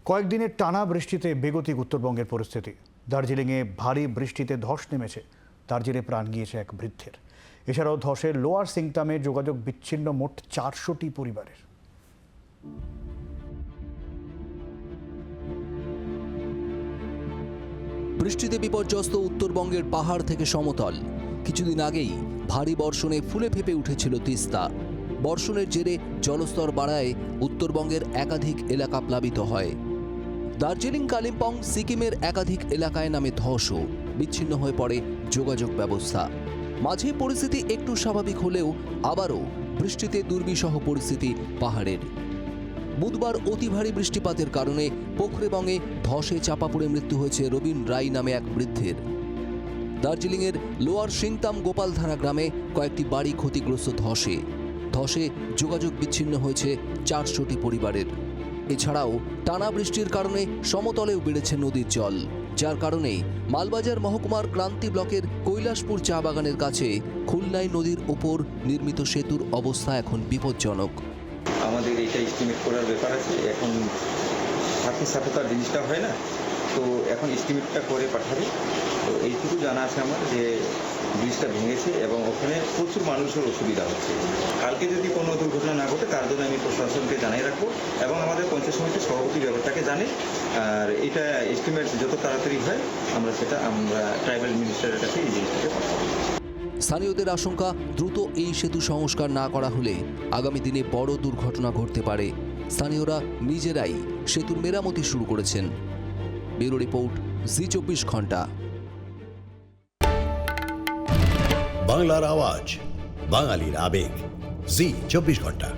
কয়েকদিনের টানা বৃষ্টিতে বেগতিক উত্তরবঙ্গের পরিস্থিতি। দার্জিলিংয়ে ভারী বৃষ্টিতে ধস নেমেছে, তার জেরে প্রাণ গিয়েছে এক বৃদ্ধের। এছাড়াও ধসে লোয়ার সিংতামে যোগাযোগ বিচ্ছিন্ন মোট 400টি পরিবারের। বৃষ্টিতে বিপর্যস্ত উত্তরবঙ্গের পাহাড় থেকে সমতল। কিছুদিন আগেই ভারী বর্ষণে ফুলে ফেপে উঠেছিল তিস্তা। বর্ষণের জেরে জলস্তর বাড়ায় উত্তরবঙ্গের একাধিক এলাকা প্লাবিত হয়। দার্জিলিং, কালিম্পং, সিকিমের একাধিক এলাকায় নামে ধসও, বিচ্ছিন্ন হয়ে পড়ে যোগাযোগ ব্যবস্থা। মাঝে পরিস্থিতি একটু স্বাভাবিক হলেও আবারও বৃষ্টিতে দুর্বিষহ পরিস্থিতি পাহাড়ের। বুধবার অতি ভারী বৃষ্টিপাতের কারণে পোখরেবঙ্গে ধসে চাপা পড়ে মৃত্যু হয়েছে রবিন রায় নামে এক বৃদ্ধের। দার্জিলিংয়ের লোয়ার সিংতাম গোপালধারা গ্রামে কয়েকটি বাড়ি ক্ষতিগ্রস্ত ধসে যোগাযোগ বিচ্ছিন্ন হয়েছে 400টি পরিবারের। এছাড়াও টানা বৃষ্টির কারণে সমতলেও বেড়েছে নদীর জল, যার কারণে মালবাজার মহকুমার ক্রান্তি ব্লকের কৈলাসপুর চা বাগানের কাছে খুলনাই নদীর ওপর নির্মিত সেতুর অবস্থা এখন বিপজ্জনক। আমাদের এটা এস্টিমেট করার ব্যাপার আছে, এখন সাথে সাথে তার জিনিসটা হয় না, তো এখন এস্টিমেটটা করে পাঠাবে। তো এইটুকু জানা আছে আমার যে ব্রিজটা ভেঙেছে এবং ওখানে প্রচুর মানুষের অসুবিধা হচ্ছে। কালকে যদি কোনো দুর্ঘটনা না ঘটে তার জন্য আমি প্রশাসনকে জানিয়ে রাখবো এবং আমাদের পঞ্চায়েত সমিতির সভাপতি ব্যাপারটাকে জানে। আর এটা এস্টিমেট যত তাড়াতাড়ি হয় আমরা ট্রাইবাল মিনিস্টারের কাছে এই জিনিসটাকে পাঠাবো। স্থানীয়দের আশঙ্কা, দ্রুত এই সেতু সংস্কার না করা হলে আগামী দিনে বড় দুর্ঘটনা ঘটতে পারে। স্থানীয়রা নিজেরাই সেতুর মেরামতি শুরু করেছেন। ব্যুরো রিপোর্ট, জি24 ঘন্টা। বাংলার আওয়াজ, বাঙালির আবেগ, জি24 ঘন্টা।